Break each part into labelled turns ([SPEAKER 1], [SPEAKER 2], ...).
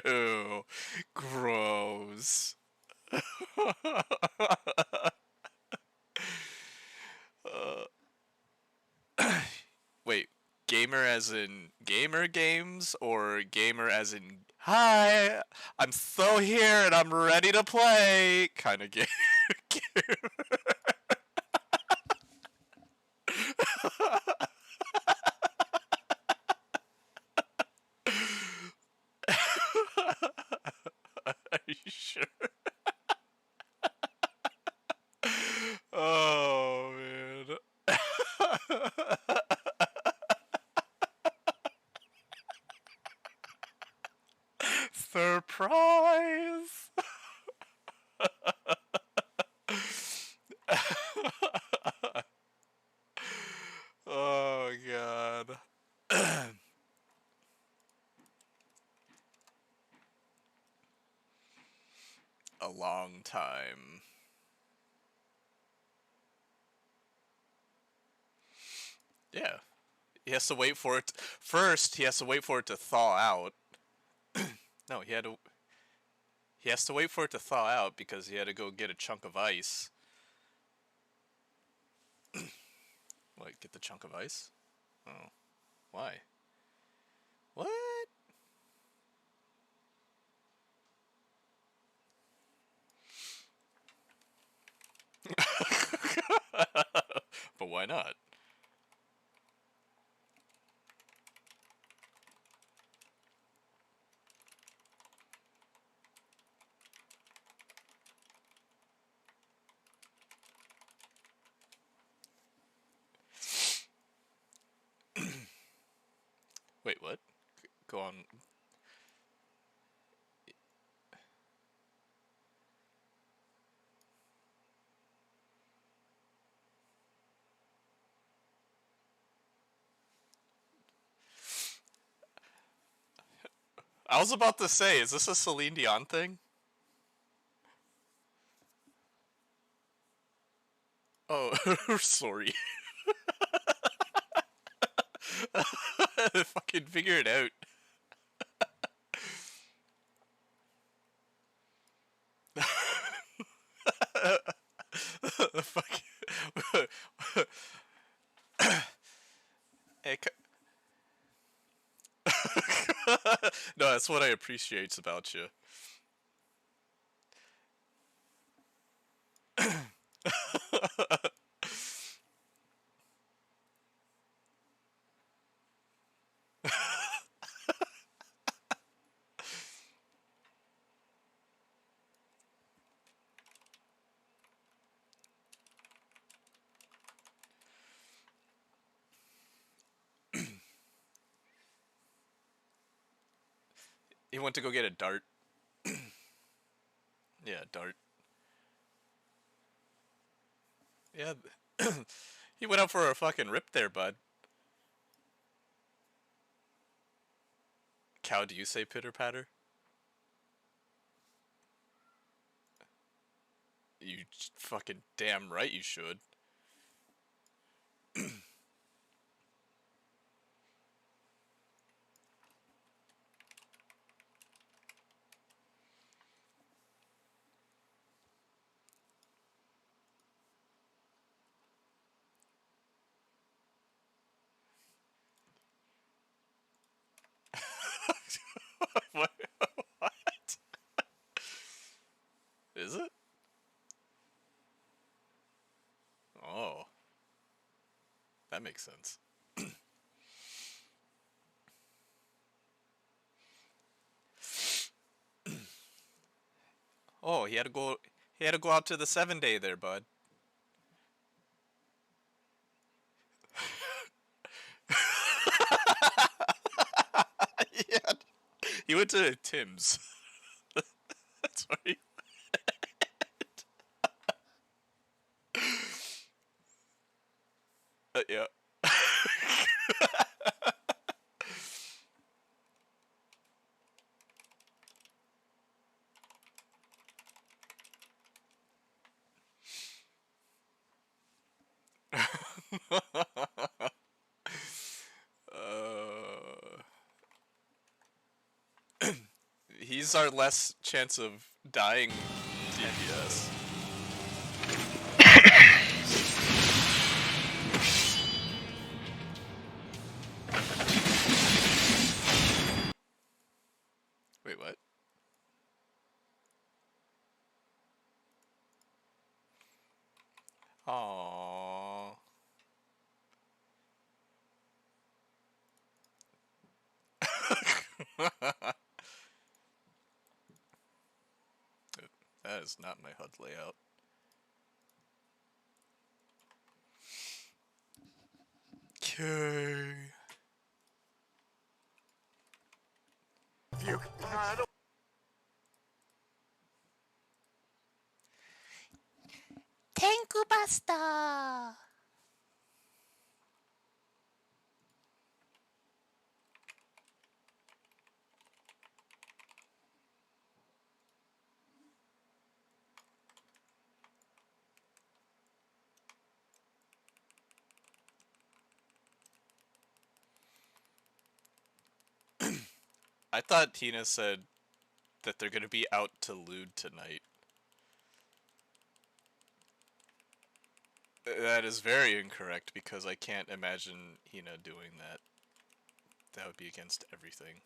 [SPEAKER 1] Ew. Gross. Wait, gamer as in gamer games or gamer as in hi, I'm so here and I'm ready to play kind of game? Are you sure? Oh man. Surprise! Oh god. A long time. Yeah. He has to wait for it. First, he has to wait for it to thaw out. No, he has to wait for it to thaw out because he had to go get a chunk of ice. What, get the chunk of ice? Oh, why? What? But why not? Wait, what? Go on. I was about to say, is this a Celine Dion thing? Oh, sorry. Fucking figure it out. Fuck. Hey, no, that's what I appreciate about you. He went to go get a dart. Yeah, dart. Yeah, he went out for a fucking rip there, bud. Cow, do you say pitter patter? You fucking damn right you should. What? What? Is it? Oh, that makes sense. Oh, he had to go. He had to go out to the 7 day there, bud. Yeah, he went to Tim's. That's why. Yeah. means our less chance of dying DPS. Wait, what? Aww. That is not my HUD layout. Okay. Tank Buster! I thought Tina said that they're gonna be out to lewd tonight. That is very incorrect because I can't imagine Hina doing that. That would be against everything.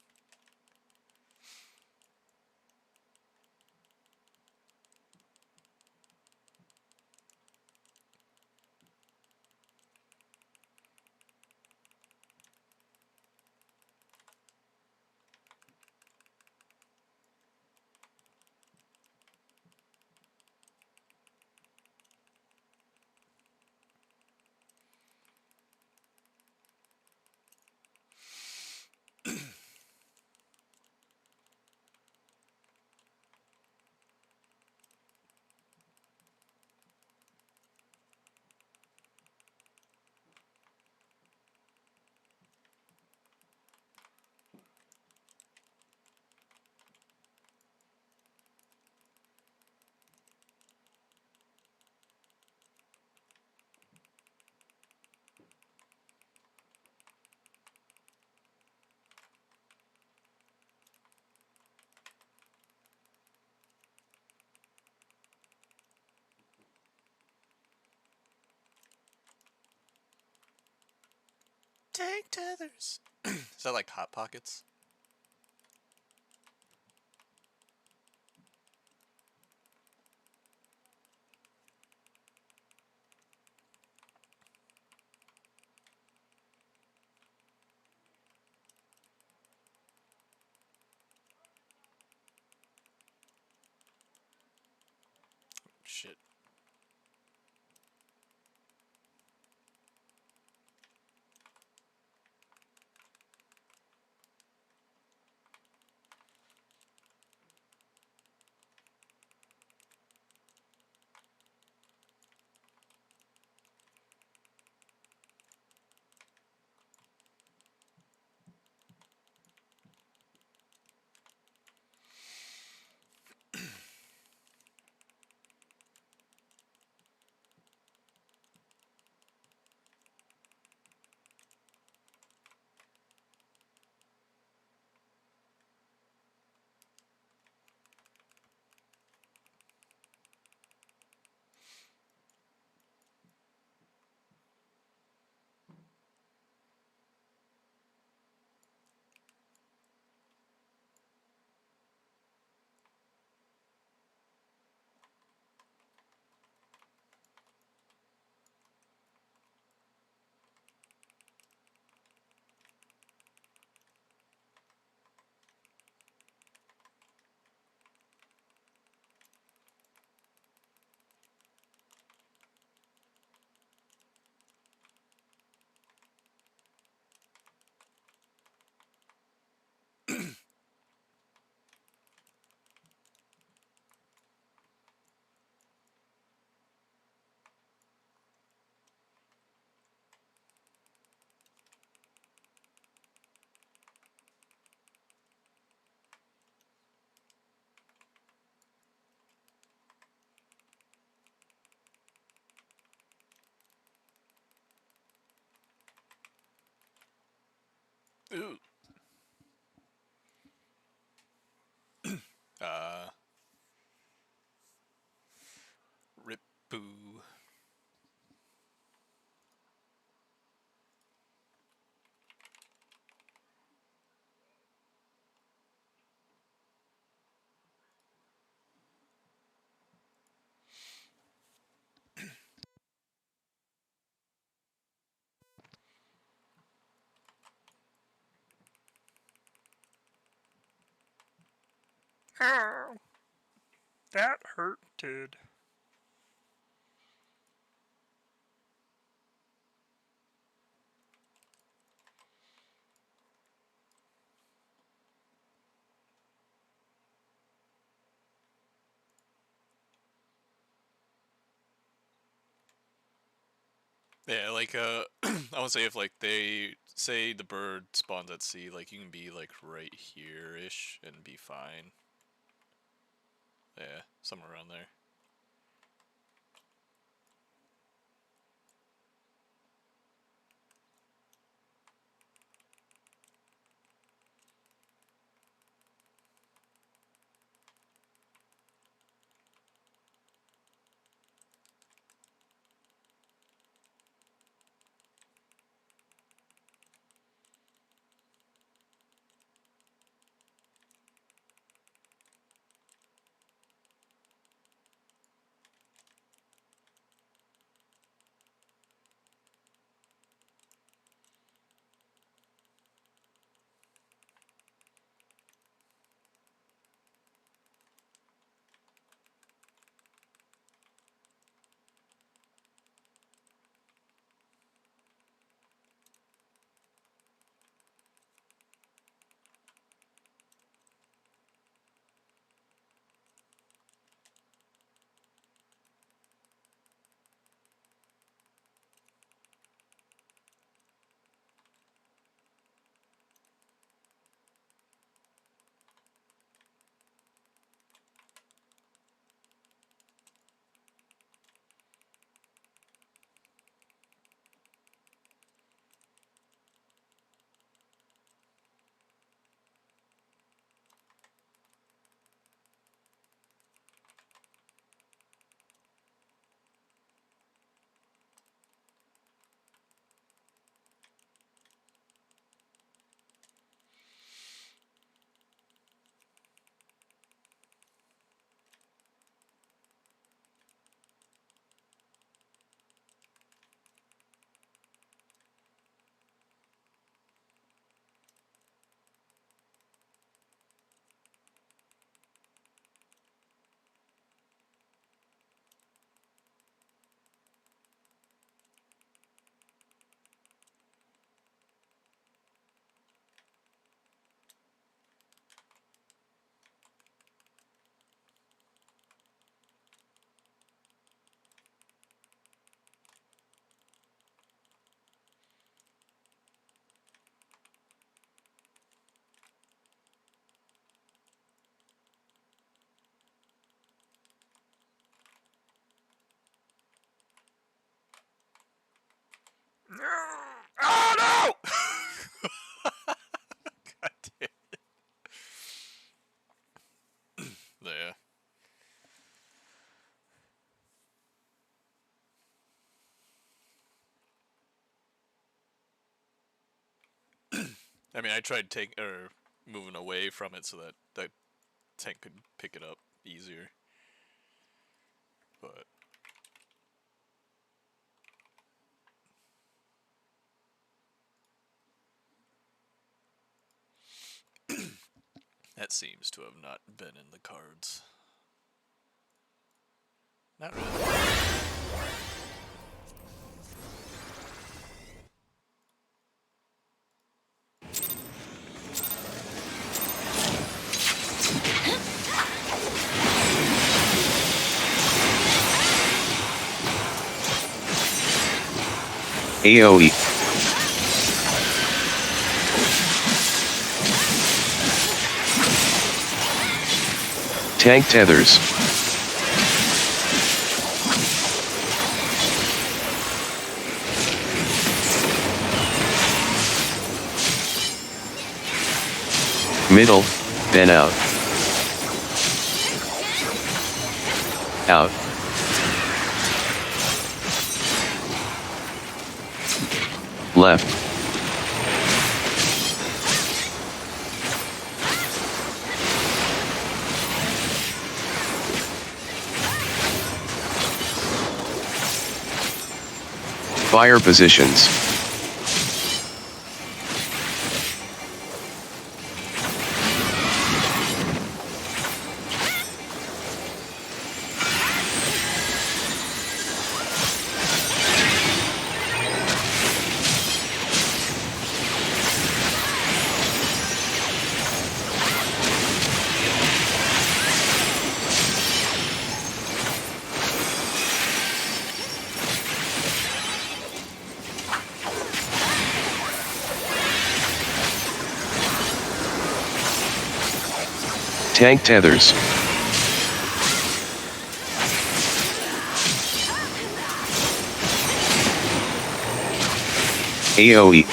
[SPEAKER 1] Tank tethers! Is that like Hot Pockets? Shit. Ooh. Ow. That hurted. Yeah, like I would say if like they say the bird spawns at sea, like you can be like right here ish and be fine. Yeah, somewhere around there. Oh no! God damn. There. I mean, I tried moving away from it so that that tank could pick it up easier, but that seems to have not been in the cards. Not really.
[SPEAKER 2] AoE. Tank tethers. Middle, then out. Out. Left. Fire positions. Tank tethers. AoE.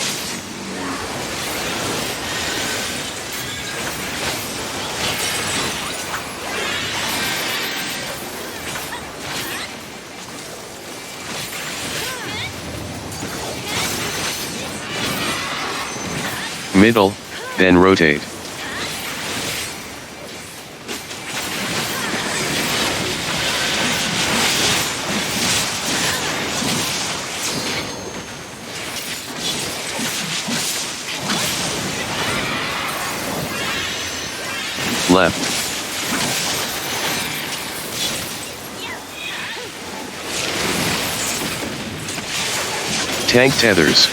[SPEAKER 2] Middle, then rotate. Left. Tank tethers.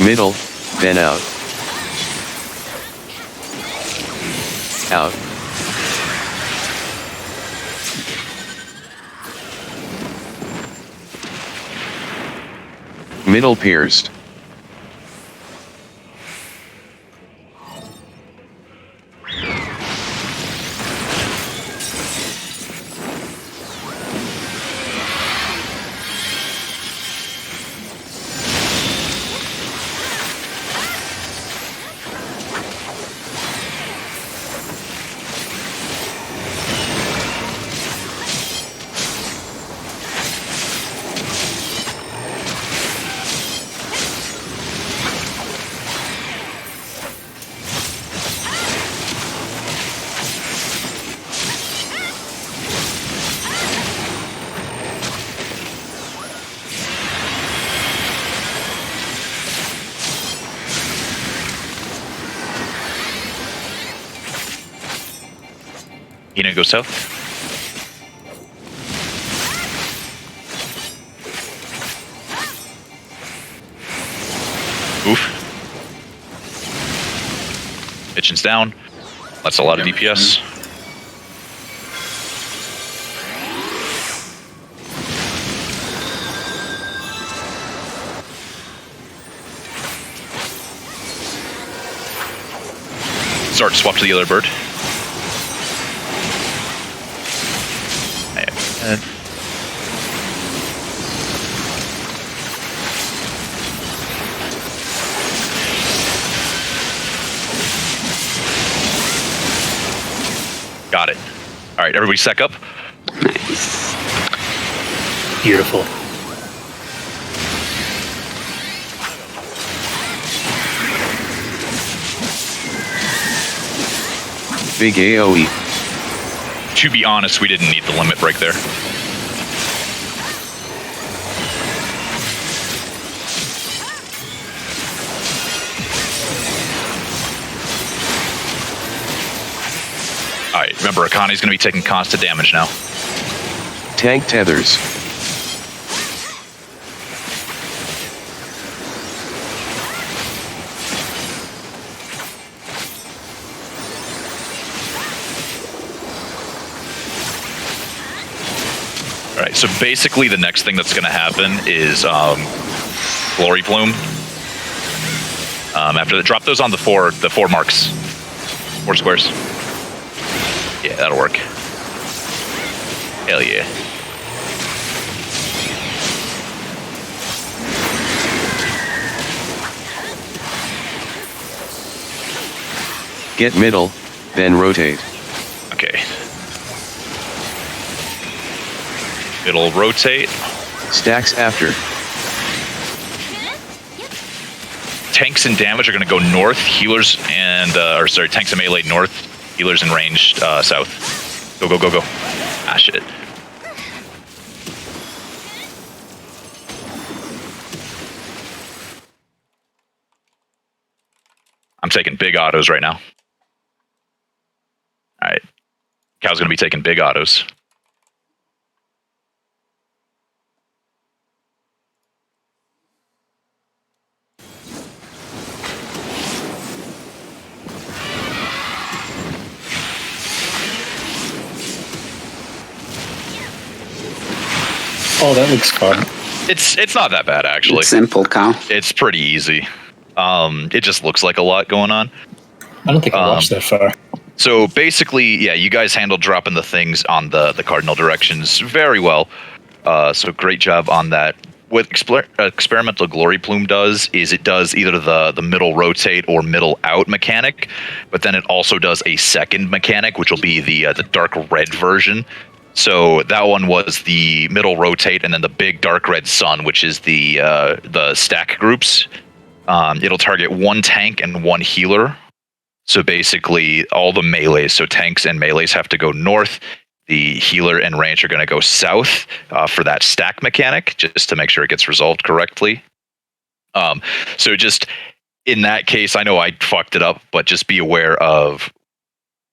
[SPEAKER 2] Middle, then out. Out. Middle pierced.
[SPEAKER 3] You know, go south. Oof. Pitching's down. That's a lot of DPS. Start to swap to the other bird. And got it. All right, everybody stack up.
[SPEAKER 4] Nice. Beautiful.
[SPEAKER 2] Big AoE.
[SPEAKER 3] To be honest, we didn't need the limit break there. All right, remember, Akani's going to be taking constant damage now.
[SPEAKER 2] Tank tethers.
[SPEAKER 3] All right, so basically the next thing that's going to happen is Glory Plume. After that, drop those on the four marks. 4 squares. Yeah, that'll work. Hell yeah.
[SPEAKER 2] Get middle, then rotate.
[SPEAKER 3] Okay. It'll rotate.
[SPEAKER 2] Stacks after.
[SPEAKER 3] Tanks and damage are going to go north. Healers and, tanks and melee north. Healers in range south. Go, go, go, go. Ah, shit. I'm taking big autos right now. All right. Cow's going to be taking big autos.
[SPEAKER 4] Oh, that looks fun.
[SPEAKER 3] It's not that bad actually.
[SPEAKER 4] It's simple, Kyle.
[SPEAKER 3] It's pretty easy. It just looks like a lot going on.
[SPEAKER 5] I don't think I watched that far.
[SPEAKER 3] So basically, yeah, you guys handled dropping the things on the cardinal directions very well. So great job on that. What experimental glory plume does is it does either the middle rotate or middle out mechanic, but then it also does a second mechanic, which will be the dark red version. So that one was the middle rotate, and then the big dark red sun, which is the stack groups. It'll target one tank and one healer. So basically, all the melees, so tanks and melees, have to go north. The healer and range are going to go south for that stack mechanic, just to make sure it gets resolved correctly. So just in that case, I know I fucked it up, but just be aware of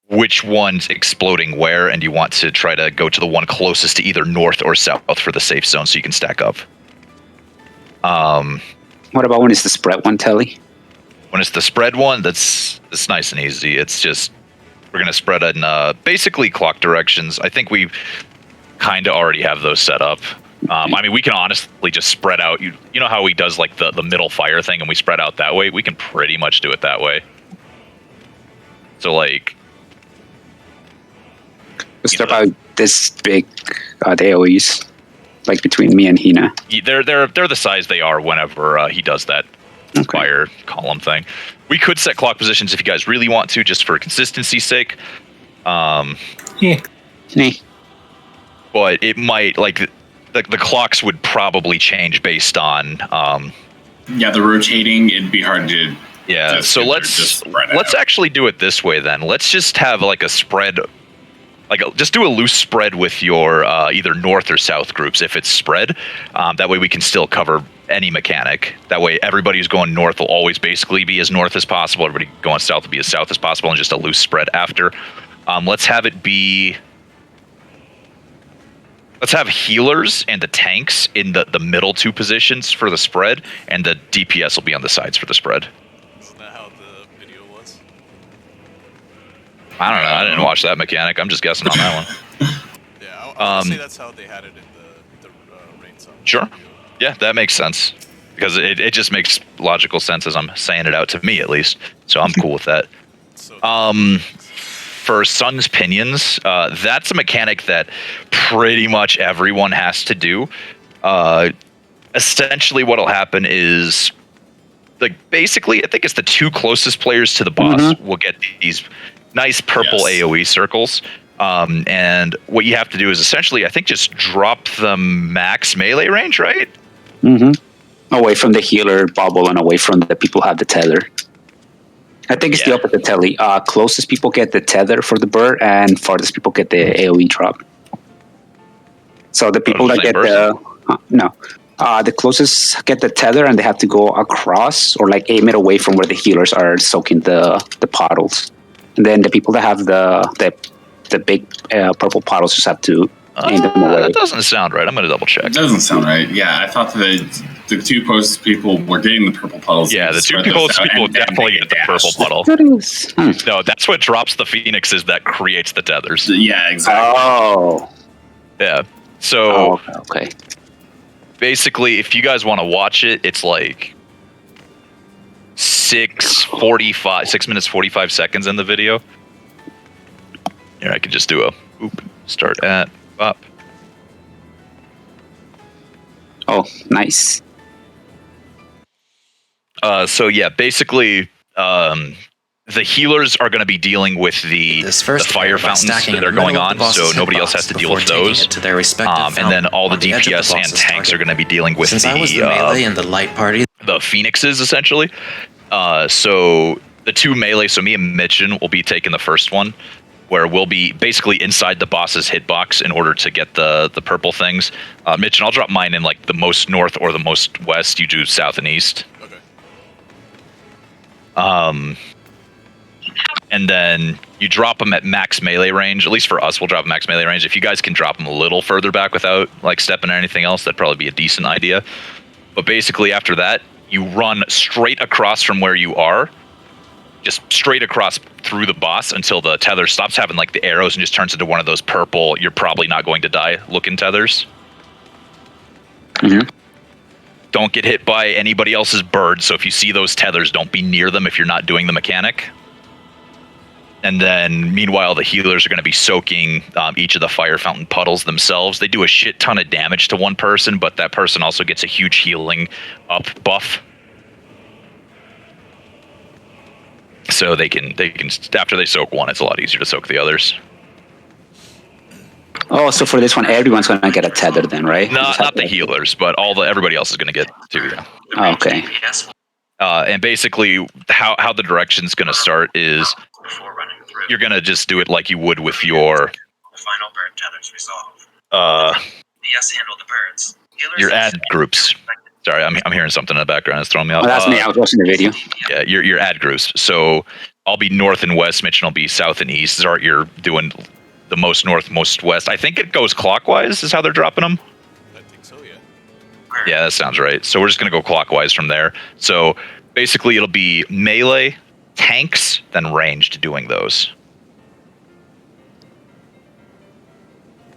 [SPEAKER 3] which one's exploding where, and you want to try to go to the one closest to either north or south for the safe zone so you can stack up.
[SPEAKER 4] What about when it's the spread one, Telly?
[SPEAKER 3] When it's the spread one, it's nice and easy. It's just we're going to spread in basically clock directions. I think we kind of already have those set up. I mean, we can honestly just spread out. You know how he does like the middle fire thing, and we spread out that way? We can pretty much do it that way. So like...
[SPEAKER 4] Let's talk about this big AoEs, like between me and Hina.
[SPEAKER 3] They're the size they are whenever he does that fire column thing. We could set clock positions if you guys really want to, just for consistency's sake.
[SPEAKER 4] Yeah.
[SPEAKER 3] But it might, like, the clocks would probably change based on...
[SPEAKER 6] yeah, the rotating, it'd be hard to...
[SPEAKER 3] Yeah, so let's actually do it this way then. Let's just have, like, a spread... just do a loose spread with your either north or south groups if it's spread. That way we can still cover any mechanic. That way everybody who's going north will always basically be as north as possible. Everybody going south will be as south as possible, and just a loose spread after. Let's have it be... Let's have healers and the tanks in the middle two positions for the spread, and the DPS will be on the sides for the spread.
[SPEAKER 1] Isn't that how the video was?
[SPEAKER 3] I don't know. I didn't watch that mechanic. I'm just guessing on that one.
[SPEAKER 1] Yeah, I would say that's how they had it in the rain zone.
[SPEAKER 3] Sure. Yeah, that makes sense. Because it just makes logical sense as I'm saying it out to me, at least. So I'm cool with that.
[SPEAKER 1] So,
[SPEAKER 3] for Sun's Pinions, that's a mechanic that pretty much everyone has to do. Essentially what'll happen is... like basically, I think it's the two closest players to the boss will get these nice purple AoE circles. And what you have to do is essentially, I think, just drop the max melee range, right?
[SPEAKER 4] Away from the healer bubble and away from the people who have the tether. I think it's the opposite, Telly. Closest people get the tether for the bird, and farthest people get the AoE drop. So the people that get the closest get the tether, and they have to go across or like aim it away from where the healers are soaking the puddles. And then the people that have the big purple puddles just have to aim them away.
[SPEAKER 3] That doesn't sound right. I'm going to double check.
[SPEAKER 6] It doesn't sound right. Yeah, I thought that the two closest people were getting the purple puddles.
[SPEAKER 3] Yeah, the two closest people definitely get the purple puddle. No, that's what drops the phoenixes that creates the tethers.
[SPEAKER 6] Yeah, exactly.
[SPEAKER 4] Oh.
[SPEAKER 3] Yeah. So
[SPEAKER 4] okay.
[SPEAKER 3] Basically, if you guys want to watch it, it's like 6 minutes 45 seconds in the video. Here, I could just do a start at up.
[SPEAKER 4] Oh, nice.
[SPEAKER 3] So yeah, basically, the healers are going to be dealing with the fire fountains that are going on, so nobody else has to deal with those. And then all the DPS and tanks are going to be dealing with the phoenixes, essentially. So the two melee, so me and Mitchin will be taking the first one, where we'll be basically inside the boss's hitbox in order to get the purple things. Mitchin, I'll drop mine in like the most north or the most west. You do south and east.
[SPEAKER 1] Okay.
[SPEAKER 3] And then you drop them at max melee range. At least for us, we'll drop max melee range. If you guys can drop them a little further back without like stepping or anything else, that'd probably be a decent idea. But basically after that, you run straight across from where you are, just straight across through the boss until the tether stops having like the arrows and just turns into one of those purple, you're probably not going to die looking tethers. don't get hit by anybody else's bird. So if you see those tethers, don't be near them if you're not doing the mechanic. And then, meanwhile, the healers are going to be soaking each of the fire fountain puddles themselves. They do a shit ton of damage to one person, but that person also gets a huge healing up buff. So they can after they soak one, it's a lot easier to soak the others.
[SPEAKER 4] Oh, so for this one, everyone's gonna get a tether then, right?
[SPEAKER 3] Not the healers, but everybody else is going to get too. Yeah.
[SPEAKER 4] Oh, okay.
[SPEAKER 3] And basically, how the direction's going to start is you're going to just do it like you would with your
[SPEAKER 7] final bird tethers resolve.
[SPEAKER 3] Yes,
[SPEAKER 7] handle the birds.
[SPEAKER 3] Your ad groups. Sorry, I'm hearing something in the background. It's throwing me off.
[SPEAKER 4] Oh, that's me. I was watching the video.
[SPEAKER 3] Yeah, your ad groups. So I'll be north and west. Mitchell will be south and east. Zart, you're doing the most north, most west. I think it goes clockwise is how they're dropping them.
[SPEAKER 1] I think so, yeah.
[SPEAKER 3] Yeah, that sounds right. So we're just going to go clockwise from there. So basically it'll be melee, tanks, then ranged doing those.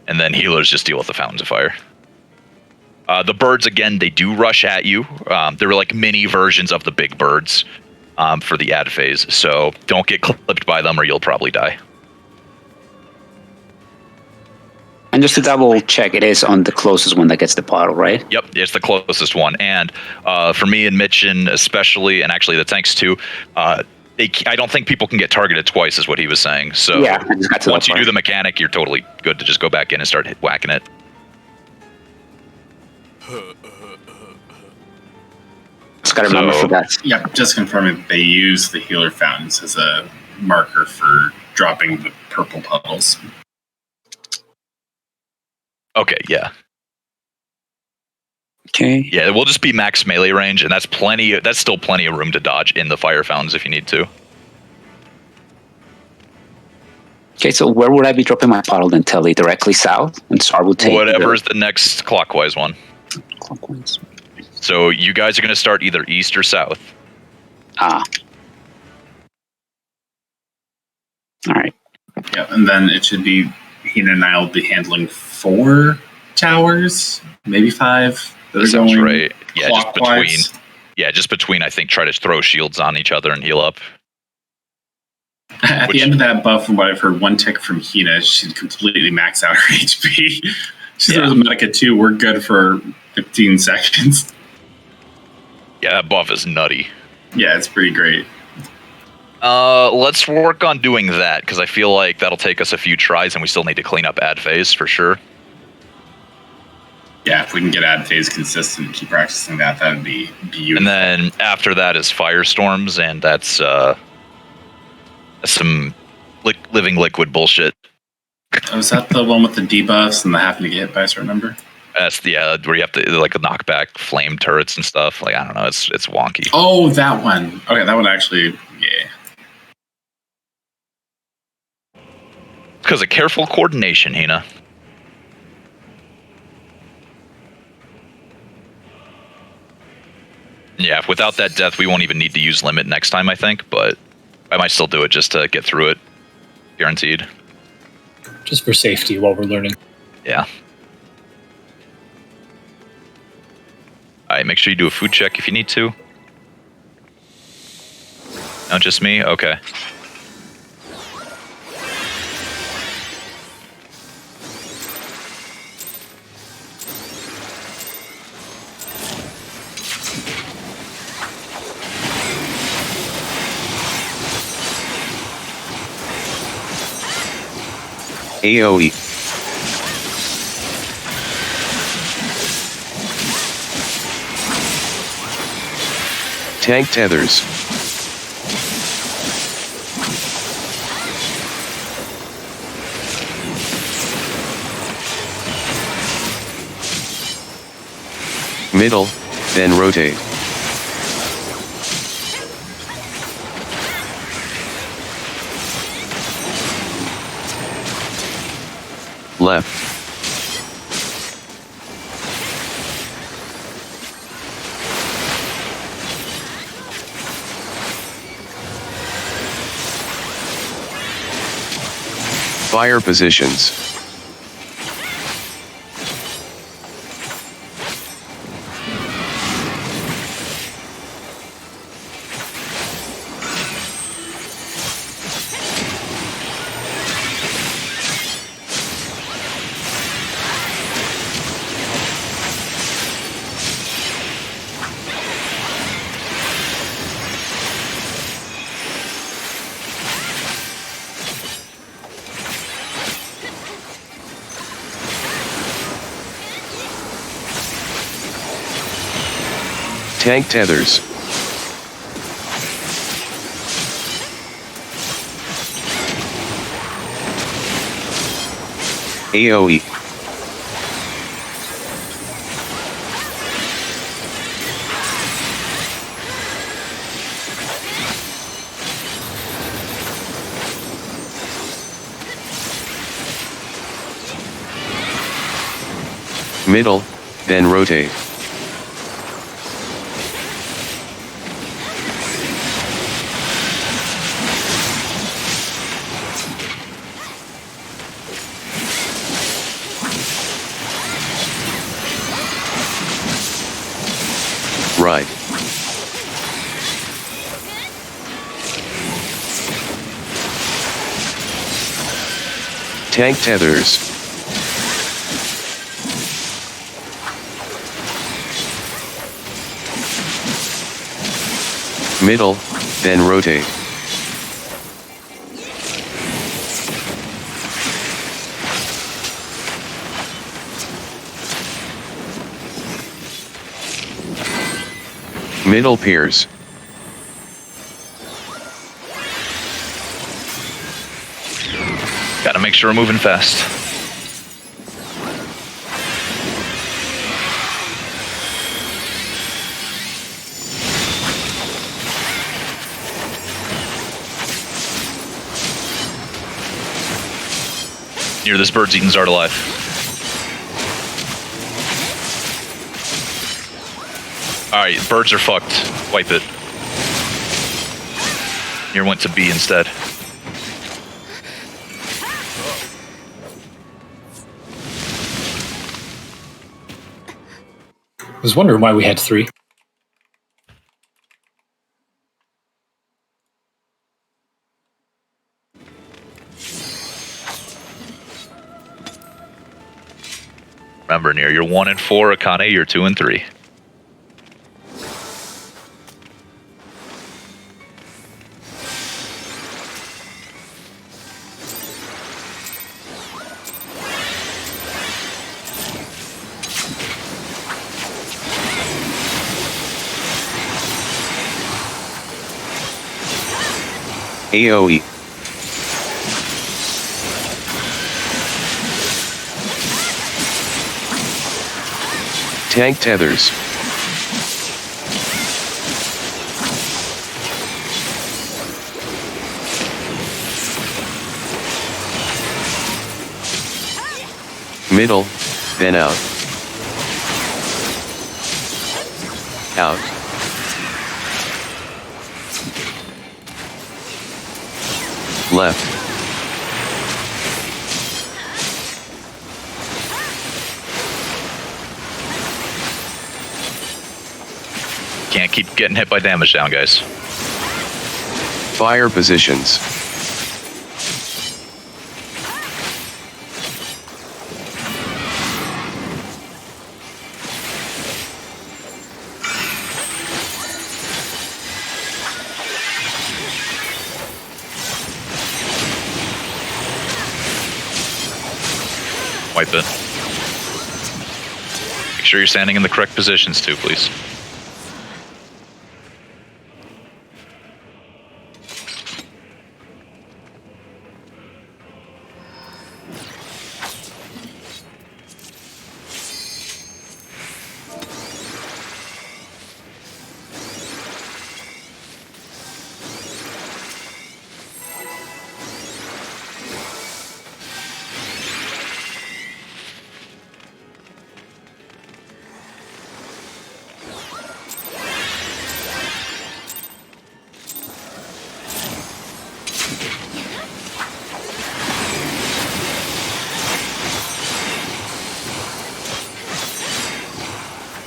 [SPEAKER 3] And then healers just deal with the fountains of fire. The birds, again, they do rush at you. They're like mini versions of the big birds for the ad phase. So don't get clipped by them or you'll probably die.
[SPEAKER 4] And just to double check, it is on the closest one that gets the bottle, right?
[SPEAKER 3] Yep, it's the closest one. And for me and Mitchin especially, and actually the tanks too, I don't think people can get targeted twice is what he was saying. So
[SPEAKER 4] yeah, I just got to
[SPEAKER 3] once you do the mechanic, you're totally good to just go back in and start whacking it.
[SPEAKER 4] Just got to remember for that.
[SPEAKER 6] Yep, just confirming they use the healer fountains as a marker for dropping the purple puddles.
[SPEAKER 3] Okay, yeah.
[SPEAKER 4] Okay.
[SPEAKER 3] Yeah, we'll just be max melee range, and that's plenty. That's still plenty of room to dodge in the fire fountains if you need to.
[SPEAKER 4] Okay, so where would I be dropping my puddle then, Telly? Directly south? And Star will take
[SPEAKER 3] whatever's the next clockwise one.
[SPEAKER 4] Clockwise.
[SPEAKER 3] So you guys are going to start either east or south.
[SPEAKER 4] Ah. All right.
[SPEAKER 6] Yeah, and then it should be Hina and I will be handling 4 towers, maybe 5.
[SPEAKER 3] That sounds right. Yeah,
[SPEAKER 6] clockwise.
[SPEAKER 3] just between. I think try to throw shields on each other and heal up.
[SPEAKER 6] At the end of that buff, from what I've heard, one tick from Hina, she'd completely max out her HP. She throws a Medica too. We're good for 15 seconds.
[SPEAKER 3] Yeah, that buff is nutty.
[SPEAKER 6] Yeah, it's pretty great.
[SPEAKER 3] Let's work on doing that, because I feel like that'll take us a few tries, and we still need to clean up ad phase for sure.
[SPEAKER 6] Yeah, if we can get ad phase consistent and keep practicing that, that would be beautiful.
[SPEAKER 3] And then after that is firestorms, and that's some living liquid bullshit.
[SPEAKER 6] Oh, is that the one with the debuffs and the having to get hit by a certain number?
[SPEAKER 3] That's where you have to like knock back flame turrets and stuff. Like I don't know, it's wonky.
[SPEAKER 6] Oh, that one. Okay, that one actually, yeah.
[SPEAKER 3] Because of careful coordination, Hina. Yeah, without that death, we won't even need to use limit next time, I think. But I might still do it just to get through it. Guaranteed.
[SPEAKER 5] Just for safety while we're learning.
[SPEAKER 3] Yeah. Alright, make sure you do a food check if you need to. No, just me? Okay.
[SPEAKER 2] AoE. Tank tethers. Middle, then rotate. Left. Fire positions. Tank tethers. AoE. Middle, then rotate. Right. Tank tethers. Middle, then rotate. Middle piers.
[SPEAKER 3] Gotta make sure we're moving fast. Near this bird's eating Zard alive. Alright, birds are fucked. Wipe it. Near went to B instead.
[SPEAKER 5] I was wondering why we had 3.
[SPEAKER 3] Remember, Near, you're 1 and 4, Akane, you're 2 and 3.
[SPEAKER 2] AoE. Tank tethers. Middle, then out. Out. Left.
[SPEAKER 3] Can't keep getting hit by damage down, guys.
[SPEAKER 2] Fire positions.
[SPEAKER 3] Wipe it. Make sure you're standing in the correct positions too, please.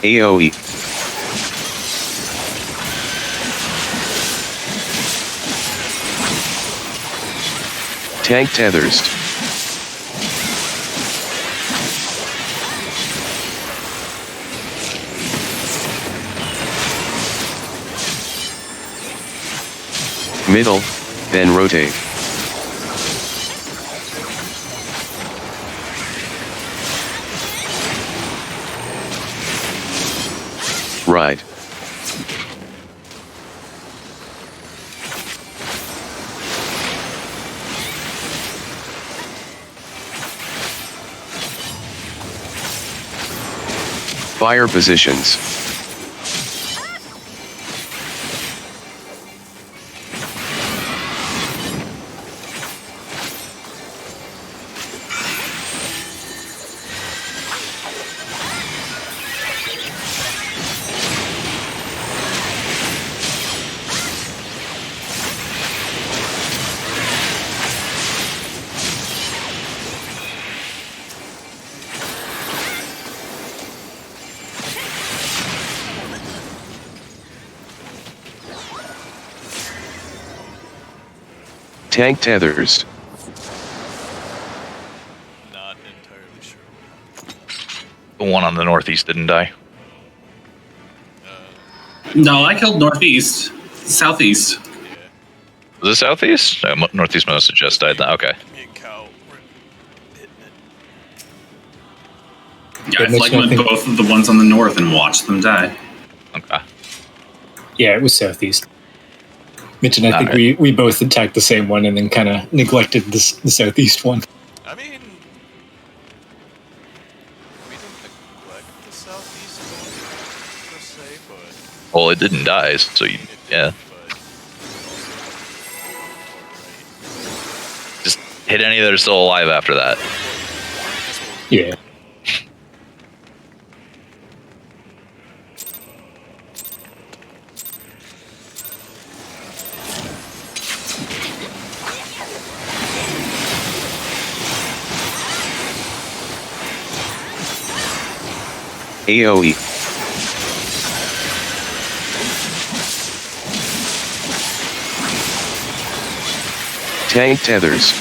[SPEAKER 2] AoE. Tank tethers. Middle, then rotate. Right. Fire positions. Tank tethers.
[SPEAKER 1] Not entirely sure.
[SPEAKER 3] The one on the northeast didn't die.
[SPEAKER 6] No, I killed northeast, southeast.
[SPEAKER 1] Yeah.
[SPEAKER 3] Was it southeast? Northeast must have just died. Okay.
[SPEAKER 1] Me and Cal were hitting it.
[SPEAKER 6] Yeah, I
[SPEAKER 5] makes me
[SPEAKER 6] flagged
[SPEAKER 5] think-
[SPEAKER 6] both of the ones on the north and watched them die.
[SPEAKER 3] Okay.
[SPEAKER 5] Yeah, it was southeast. Mitch and I think
[SPEAKER 3] Alright.
[SPEAKER 5] we both attacked the same one and then kind of neglected the southeast one.
[SPEAKER 1] I mean, we didn't neglect the southeast one per se, but
[SPEAKER 3] Well, it didn't die, so you,
[SPEAKER 1] it did,
[SPEAKER 3] yeah.
[SPEAKER 1] but
[SPEAKER 3] Just hit any that are still alive after that.
[SPEAKER 5] Yeah.
[SPEAKER 2] AoE. Tank tethers.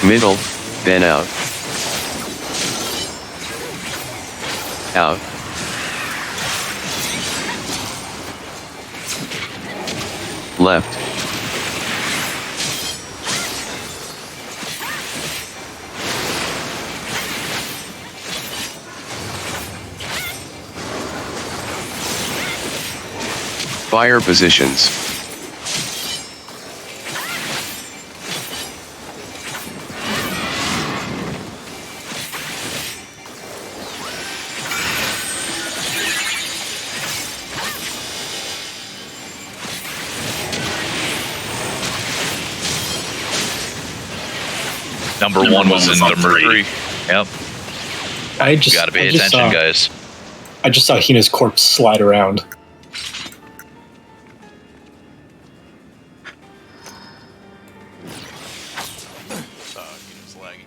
[SPEAKER 2] Middle, then out. Out. Left. Fire positions.
[SPEAKER 3] Number
[SPEAKER 6] Number
[SPEAKER 3] one was
[SPEAKER 6] one
[SPEAKER 3] in
[SPEAKER 6] was
[SPEAKER 3] the
[SPEAKER 6] on three.
[SPEAKER 3] Mercury. Yep.
[SPEAKER 5] I just
[SPEAKER 3] Gotta pay
[SPEAKER 5] I just
[SPEAKER 3] attention,
[SPEAKER 5] saw,
[SPEAKER 3] guys.
[SPEAKER 5] I just saw Hina's corpse slide around.
[SPEAKER 1] he was lagging.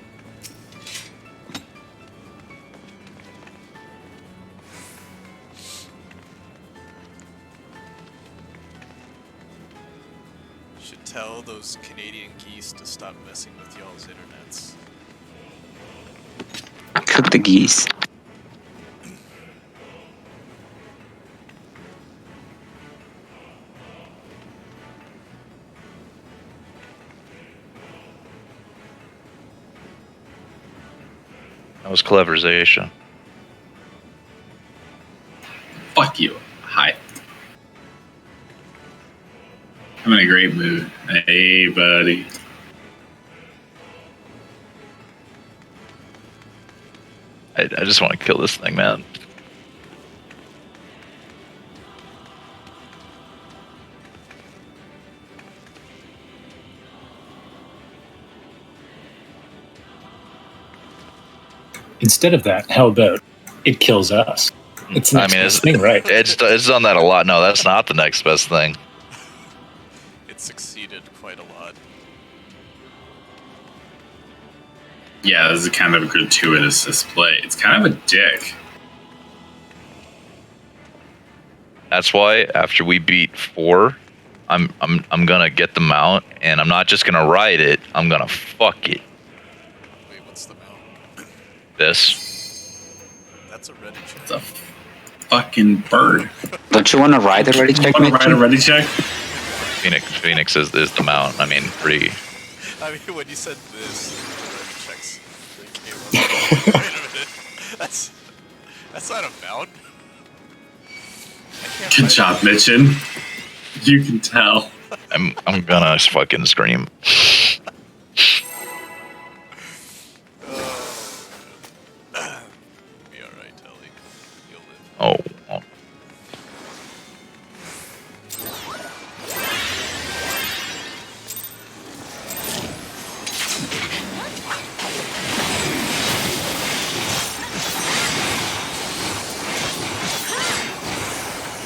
[SPEAKER 1] Should tell those Canadian geese to stop messing with y'all's internets.
[SPEAKER 4] Cook the geese.
[SPEAKER 3] That was cleverization.
[SPEAKER 6] Fuck you. Hi. I'm in a great mood. Hey, buddy.
[SPEAKER 3] I just want to kill this thing, man.
[SPEAKER 5] Instead of that, how about it kills us? It's the
[SPEAKER 3] I
[SPEAKER 5] next
[SPEAKER 3] mean,
[SPEAKER 5] best thing, right?
[SPEAKER 3] it's done that a lot. No, that's not the next best thing.
[SPEAKER 1] It succeeded quite a lot.
[SPEAKER 6] Yeah, this is kind of a gratuitous display. It's kind of a dick.
[SPEAKER 3] That's why after we beat 4, I'm gonna get the mount, and I'm not just gonna ride it. I'm gonna fuck it.
[SPEAKER 1] Wait, what's the mount?
[SPEAKER 3] This.
[SPEAKER 1] That's a ready check.
[SPEAKER 6] It's a fucking bird.
[SPEAKER 4] Don't you want to ride the ready check,
[SPEAKER 6] Want to ride a
[SPEAKER 4] Mitch?
[SPEAKER 6] ready check?
[SPEAKER 3] Phoenix is the mount. I mean, pretty.
[SPEAKER 1] I mean, when you said this, checks came up. Wait a minute. That's not a mount.
[SPEAKER 6] Good job, Mitchin. You can tell.
[SPEAKER 3] I'm gonna fucking scream.
[SPEAKER 1] Be alright, Telly. You'll live.
[SPEAKER 3] Oh.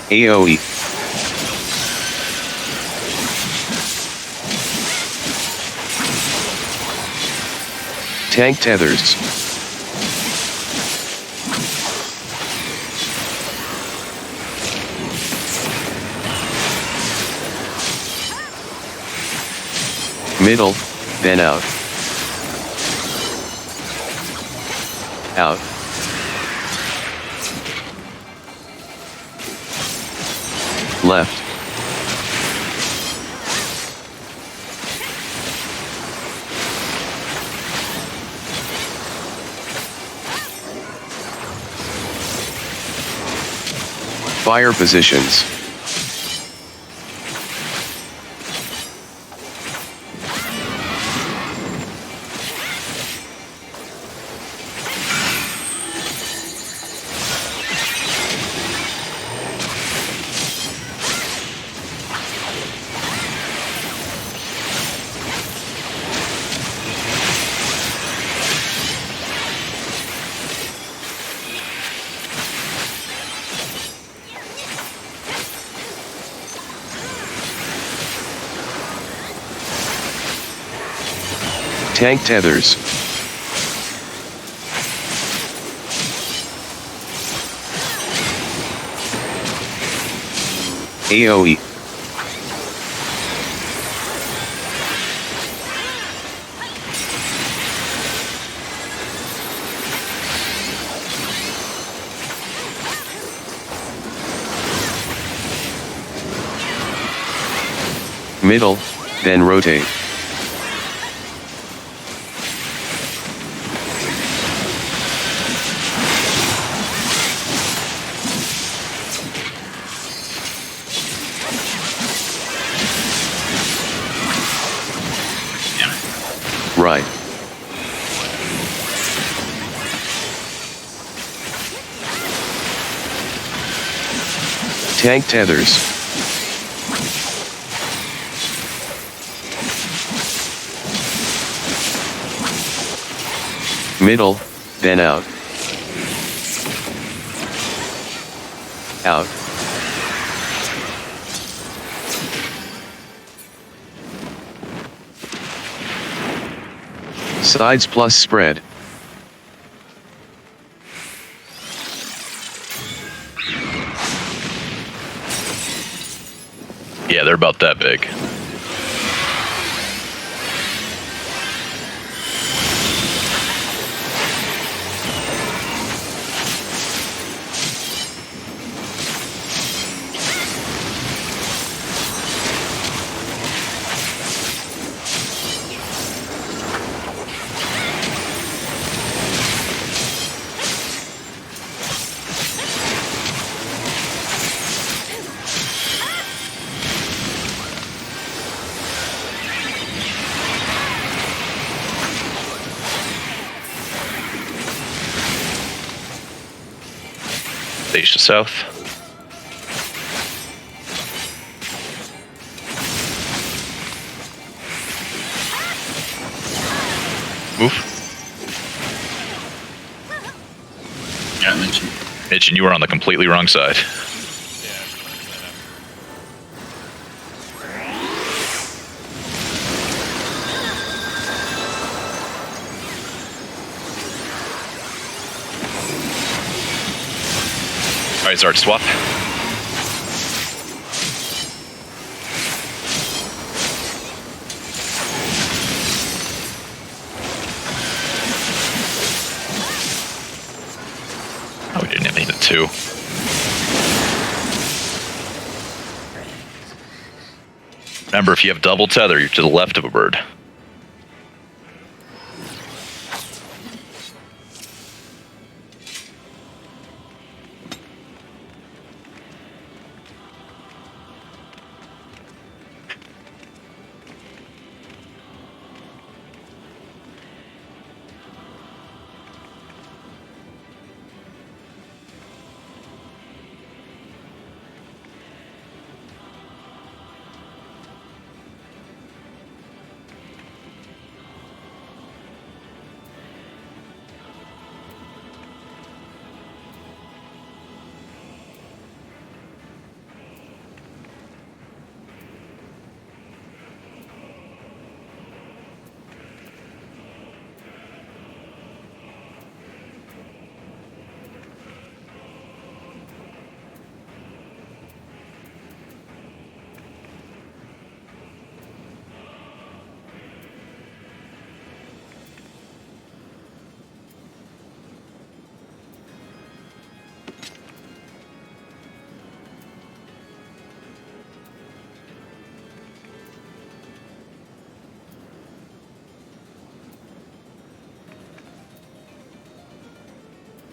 [SPEAKER 2] AoE. Tank tethers. Middle, then out. Out. Left. Fire positions. Tank tethers. AoE. Middle, then rotate. Right. Tank tethers. Middle, then out. Out. Sides plus spread.
[SPEAKER 3] Yeah, they're about that big. Stage to south. Move.
[SPEAKER 6] Yeah, Mitchin.
[SPEAKER 3] Mitch, and you were on the completely wrong side. Alright, Zard, swap. Oh, we didn't need it too. Remember, if you have double tether, you're to the left of a bird.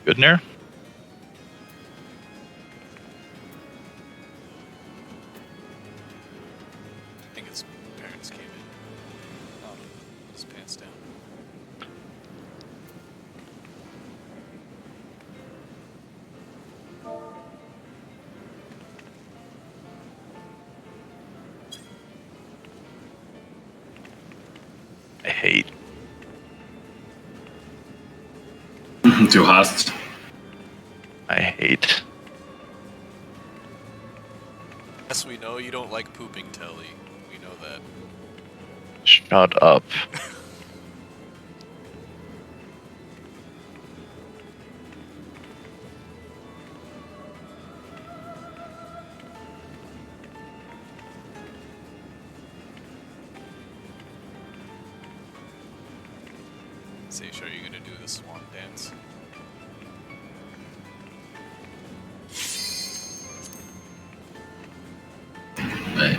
[SPEAKER 3] Good in there?
[SPEAKER 1] I think his parents came in. Oh, his pants down.
[SPEAKER 3] I hate.
[SPEAKER 6] Too hot.
[SPEAKER 3] I hate.
[SPEAKER 1] Yes, we know you don't like pooping, Telly. We know that.
[SPEAKER 3] Shut up.
[SPEAKER 1] Say, sure you're gonna do the swan dance.
[SPEAKER 6] But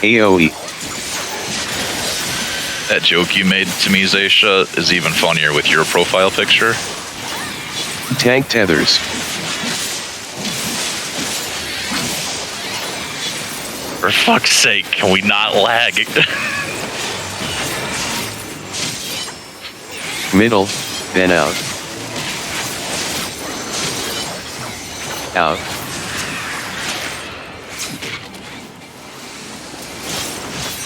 [SPEAKER 2] AoE.
[SPEAKER 3] That joke you made to me, Zaysha, is even funnier with your profile picture.
[SPEAKER 2] Tank tethers.
[SPEAKER 3] For fuck's sake, can we not lag?
[SPEAKER 2] Middle, then out. Out.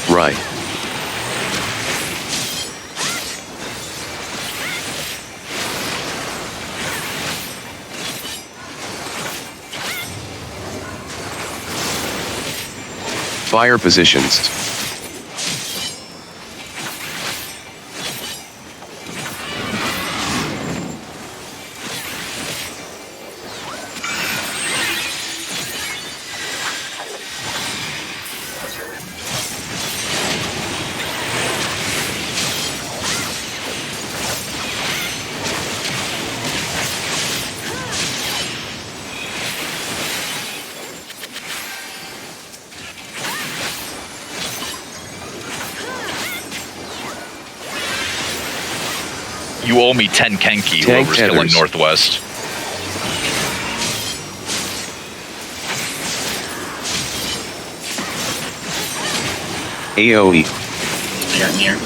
[SPEAKER 2] Right. Fire positions.
[SPEAKER 3] You owe me 10 Kenki,
[SPEAKER 2] Tank
[SPEAKER 3] whoever's killing
[SPEAKER 2] tethers.
[SPEAKER 3] Northwest.
[SPEAKER 2] AoE.
[SPEAKER 6] I got near.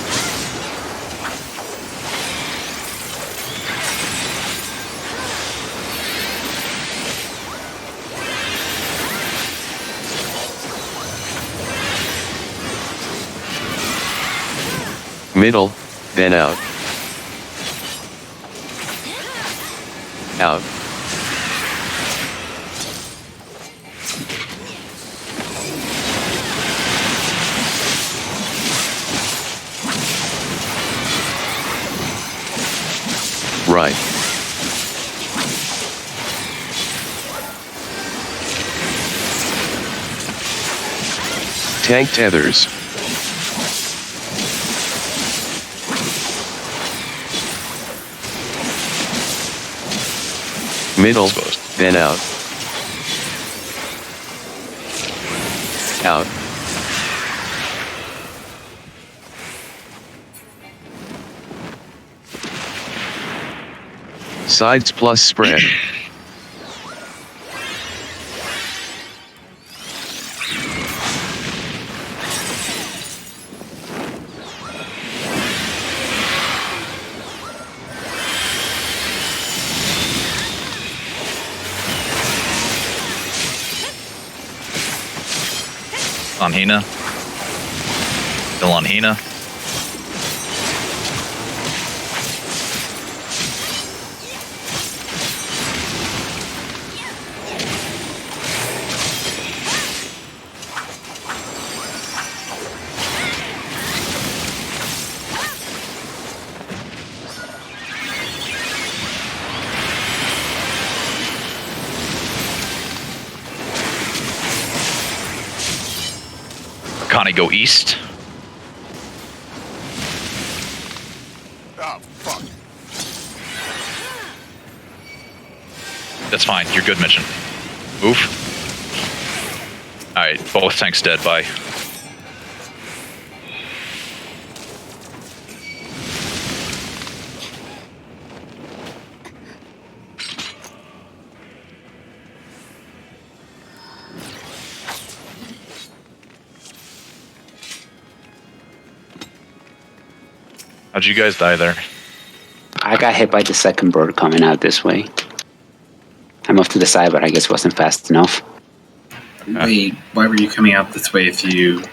[SPEAKER 2] Middle, then out. Out. Right. Tank tethers. Middle, then out. Out. Sides plus spread.
[SPEAKER 3] On Hina. Still on Hina. Connie, go east.
[SPEAKER 1] Oh, fuck.
[SPEAKER 3] That's fine. You're good, Mission. Move. Alright, both tanks dead. Bye. How'd you guys die there?
[SPEAKER 4] I got hit by the second bird coming out this way. I moved to the side, but I guess wasn't fast enough.
[SPEAKER 6] Wait, why were you coming out this way if you...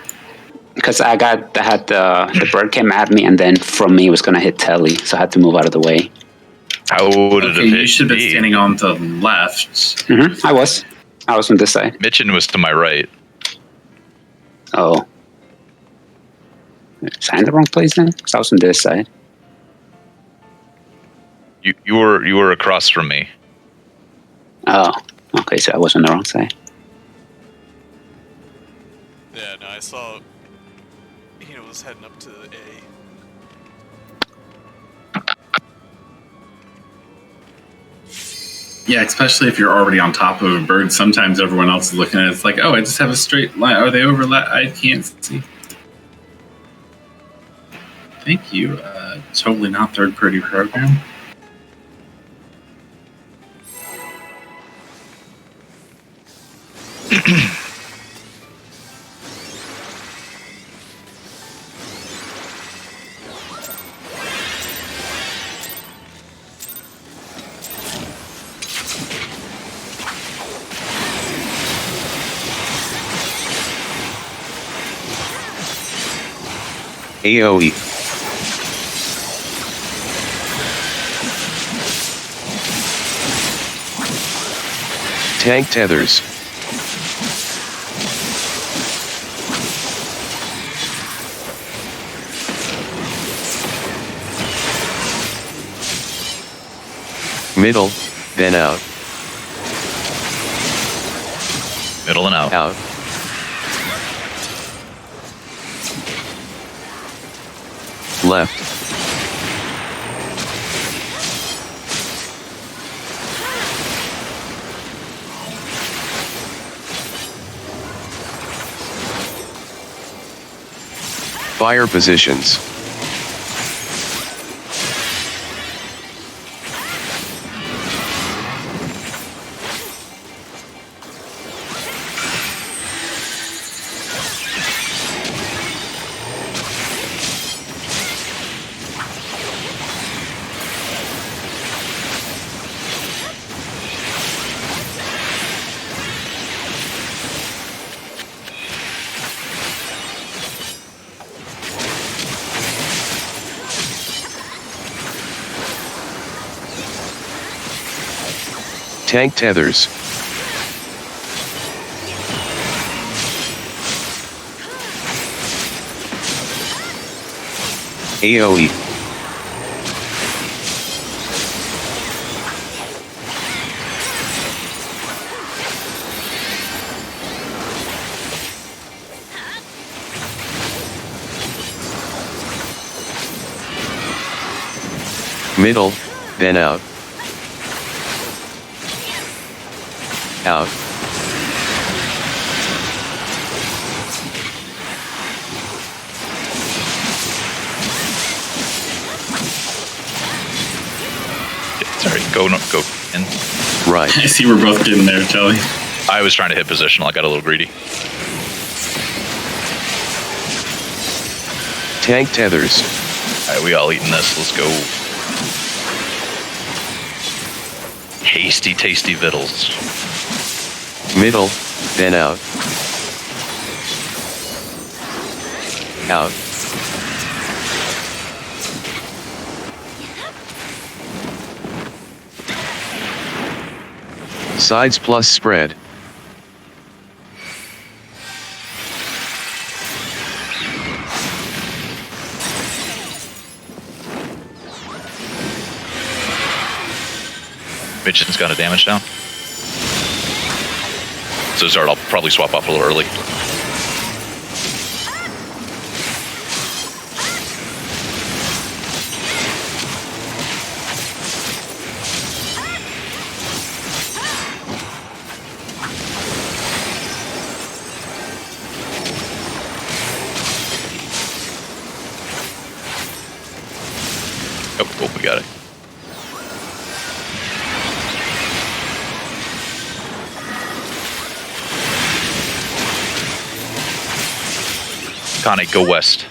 [SPEAKER 4] Because I had the bird came at me, and then from me it was gonna hit Telly, so I had to move out of the way.
[SPEAKER 3] How would it have
[SPEAKER 6] Okay,
[SPEAKER 3] hit
[SPEAKER 6] you should have been
[SPEAKER 3] me?
[SPEAKER 6] standing on the left.
[SPEAKER 4] I was on this side.
[SPEAKER 3] Mitchin was to my right.
[SPEAKER 4] Oh, is I in the wrong place then? 'Cause I was on this side.
[SPEAKER 3] You were across from me.
[SPEAKER 4] Oh, okay, so I was on the wrong side.
[SPEAKER 1] Yeah, no, I saw he was heading up to A.
[SPEAKER 6] Yeah, especially if you're already on top of a bird. Sometimes everyone else is looking at it. It's like, oh, I just have a straight line. Are they overlap? I can't see. Thank you. Totally not third-party program.
[SPEAKER 2] AoE. Tank tethers. Middle, then out.
[SPEAKER 3] Middle and out.
[SPEAKER 2] Out. Left. Fire positions. Tank tethers. AoE. Middle, then out. Out.
[SPEAKER 3] Sorry, go in.
[SPEAKER 2] Right.
[SPEAKER 6] I see we're both getting there, Jelly.
[SPEAKER 3] I was trying to hit positional. I got a little greedy.
[SPEAKER 2] Tank tethers.
[SPEAKER 3] All right, we all eating this. Let's go. Hasty, tasty victuals.
[SPEAKER 2] Middle, then out. Out. Sides plus spread.
[SPEAKER 3] Mitchin's got a damage down. So Zard, I'll probably swap off a little early. Oh, we got it. Kane, go west.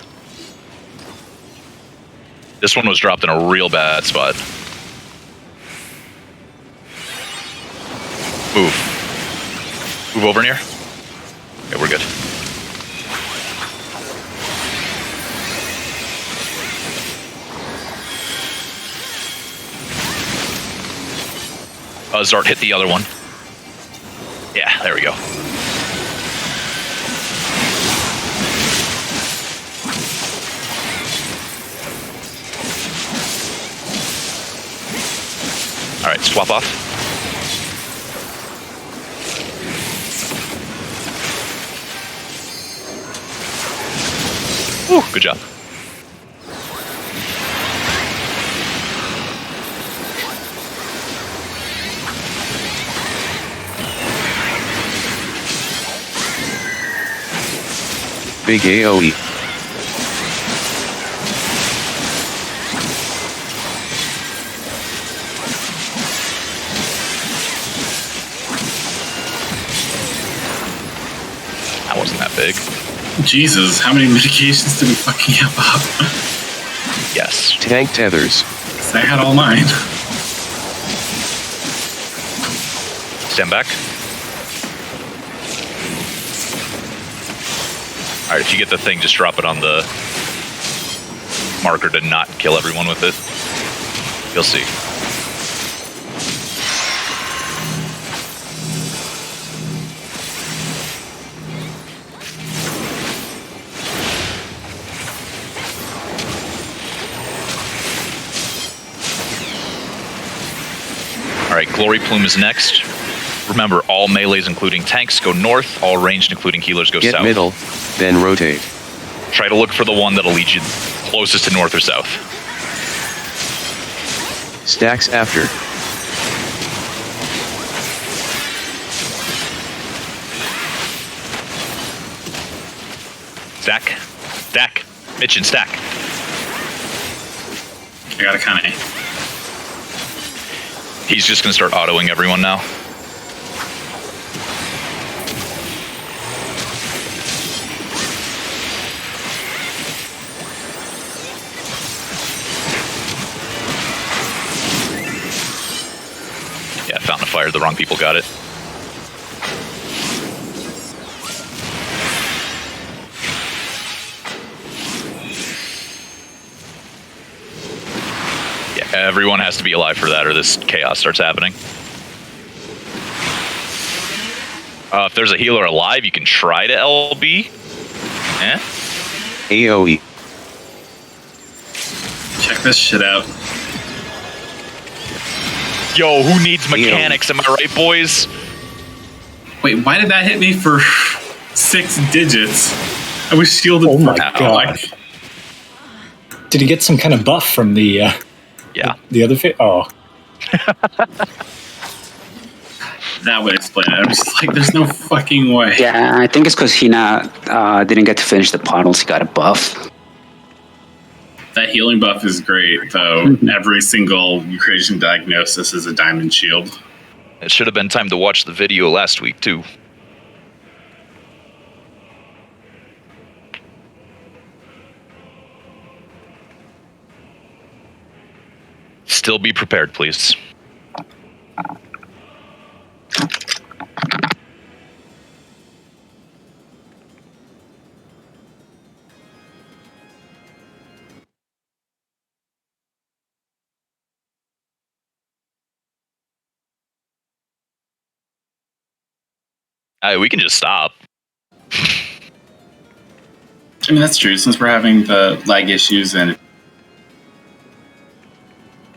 [SPEAKER 3] This one was dropped in a real bad spot. Move. Move over near. Okay, we're good. Zart, hit the other one. Yeah, there we go. All right, swap off. Woo, good job.
[SPEAKER 2] Big AoE.
[SPEAKER 3] That wasn't that big.
[SPEAKER 6] Jesus, how many medications did we fucking have up?
[SPEAKER 3] Yes.
[SPEAKER 2] Tank tethers.
[SPEAKER 6] 'Cause I had all mine.
[SPEAKER 3] Stand back. All right, if you get the thing, just drop it on the marker to not kill everyone with it. You'll see. All right, Glory Plume is next. Remember, all melees, including tanks, go north. All ranged, including healers, go
[SPEAKER 2] Get
[SPEAKER 3] south.
[SPEAKER 2] middle, then rotate.
[SPEAKER 3] Try to look for the one that'll lead you closest to north or south.
[SPEAKER 2] Stacks after.
[SPEAKER 3] Stack. Stack. Mitchin, stack.
[SPEAKER 6] I got a Kane.
[SPEAKER 3] He's just going to start autoing everyone now. Yeah, Fountain of Fire, the wrong people got it. Yeah, everyone has to be alive for that or this chaos starts happening. If there's a healer alive, you can try to LB. Eh?
[SPEAKER 2] AoE.
[SPEAKER 6] Check this shit out.
[SPEAKER 3] Yo, who needs mechanics? Am I right, boys?
[SPEAKER 6] Wait, why did that hit me for 6 digits? I was shielded.
[SPEAKER 5] Oh my
[SPEAKER 6] for,
[SPEAKER 5] God.
[SPEAKER 6] Like,
[SPEAKER 5] Did he get some kind of buff from the the other Oh,
[SPEAKER 6] that would explain it. I'm just like, there's no fucking way.
[SPEAKER 4] Yeah, I think it's because Hina didn't get to finish the puddles. He got a buff.
[SPEAKER 6] That healing buff is great, though. Every single creation diagnosis is a diamond shield.
[SPEAKER 3] It should have been time to watch the video last week, too. Still be prepared, please. We can just stop.
[SPEAKER 6] I mean, that's true, since we're having the lag issues and...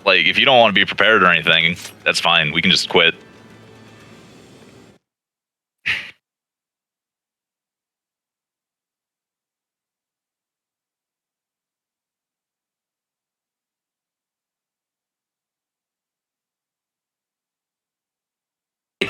[SPEAKER 3] Like, if you don't want to be prepared or anything, that's fine. We can just quit.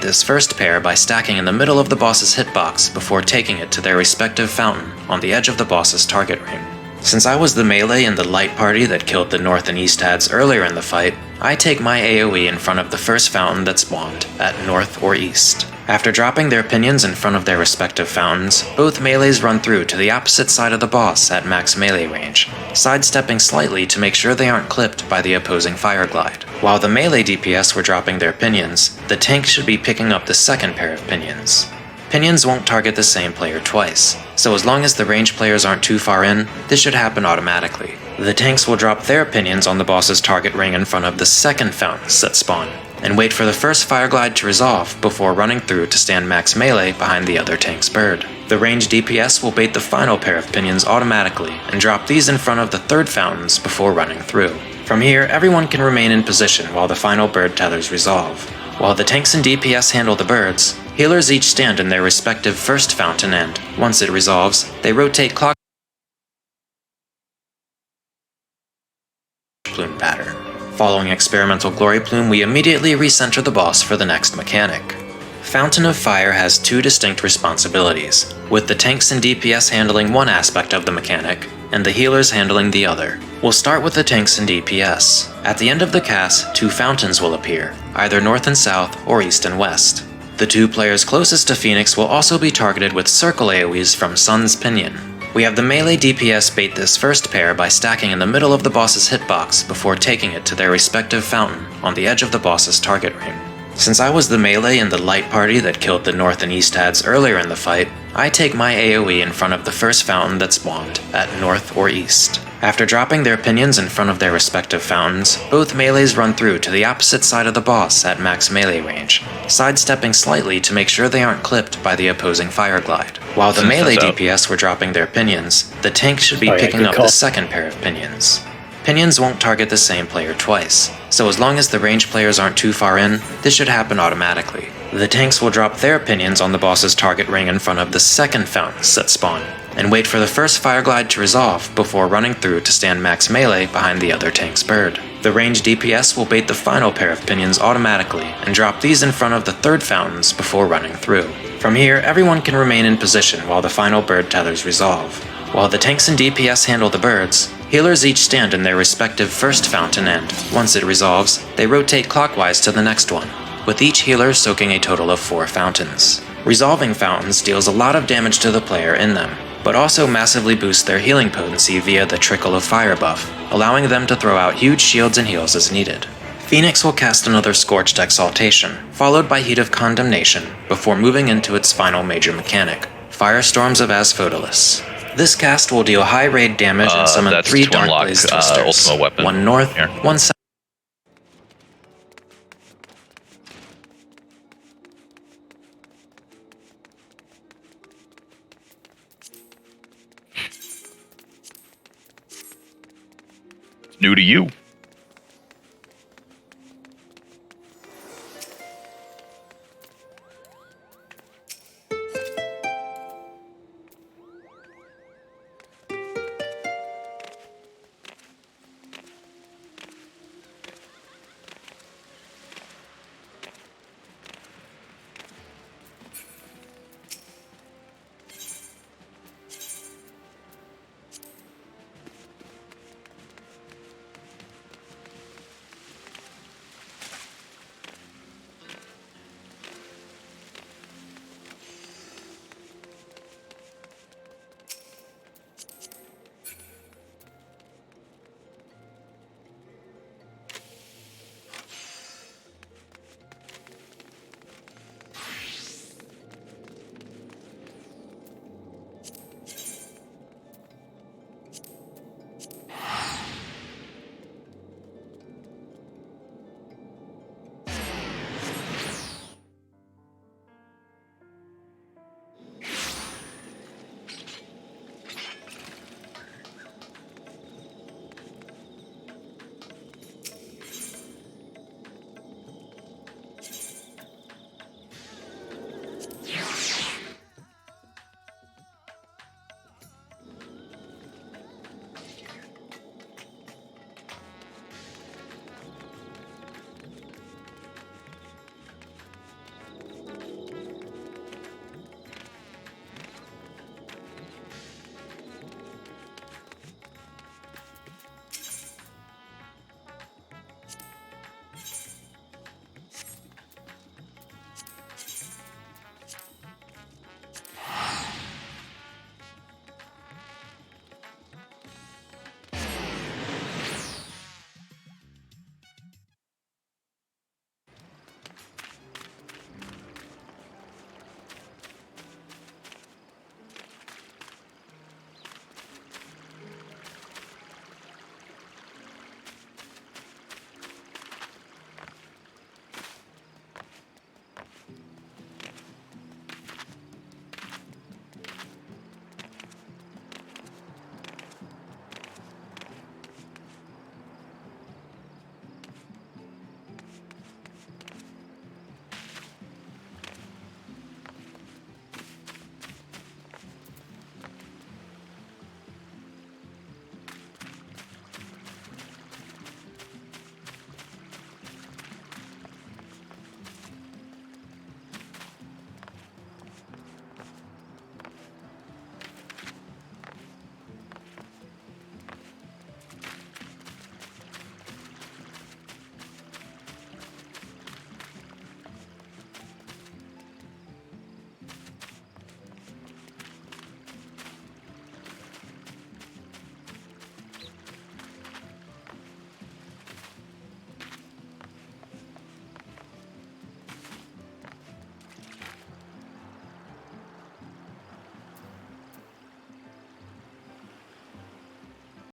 [SPEAKER 8] This first pair by stacking in the middle of the boss's hitbox before taking it to their respective fountain on the edge of the boss's target ring. Since I was the melee in the light party that killed the north and east ads earlier in the fight, I take my AoE in front of the first fountain that spawned, at north or east. After dropping their pinions in front of their respective fountains, both melees run through to the opposite side of the boss at max melee range, sidestepping slightly to make sure they aren't clipped by the opposing fire glide. While the melee DPS were dropping their pinions, the tank should be picking up the second pair of pinions. Pinions won't target the same player twice, so as long as the ranged players aren't too far in, this should happen automatically. The tanks will drop their pinions on the boss's target ring in front of the second fountains that spawn, and wait for the first fire glide to resolve before running through to stand max melee behind the other tank's bird. The ranged DPS will bait the final pair of pinions automatically and drop these in front of the third fountains before running through. From here, everyone can remain in position while the final bird tethers resolve. While the tanks and DPS handle the birds, healers each stand in their respective first fountain and, once it resolves, they rotate clock plume pattern. Following experimental glory plume, we immediately recenter the boss for the next mechanic. Fountain of Fire has two distinct responsibilities, with the tanks and DPS handling one aspect of the mechanic, and the healers handling the other. We'll start with the tanks and DPS. At the end of the cast, two fountains will appear, either north and south or east and west. The two players closest to Phoenix will also be targeted with circle AoEs from Sun's Pinion. We have the melee DPS bait this first pair by stacking in the middle of the boss's hitbox before taking it to their respective fountain on the edge of the boss's target ring. Since I was the melee in the light party that killed the north and east ads earlier in the fight, I take my AoE in front of the first fountain that spawned, at north or east. After dropping their pinions in front of their respective fountains, both melees run through to the opposite side of the boss at max melee range, sidestepping slightly to make sure they aren't clipped by the opposing fire glide. While the melee DPS were dropping their pinions, the tank should be picking up the second pair of pinions. Pinions won't target the same player twice, so as long as the ranged players aren't too far in, this should happen automatically. The tanks will drop their pinions on the boss's target ring in front of the second fountains that spawn, and wait for the first fire glide to resolve before running through to stand max melee behind the other tank's bird. The ranged DPS will bait the final pair of pinions automatically and drop these in front of the third fountains before running through. From here, everyone can remain in position while the final bird tethers resolve. While the tanks and DPS handle the birds, healers each stand in their respective first fountain and, once it resolves, they rotate clockwise to the next one, with each healer soaking a total of 4 fountains. Resolving fountains deals a lot of damage to the player in them, but also massively boosts their healing potency via the Trickle of Fire buff, allowing them to throw out huge shields and heals as needed. Phoenix will cast another Scorched Exaltation, followed by Heat of Condemnation, before moving into its final major mechanic, Firestorms of Asphodylus. This cast will deal high raid damage and summon 3 Dark Blaze Twisters, one north, one south.
[SPEAKER 3] New to you.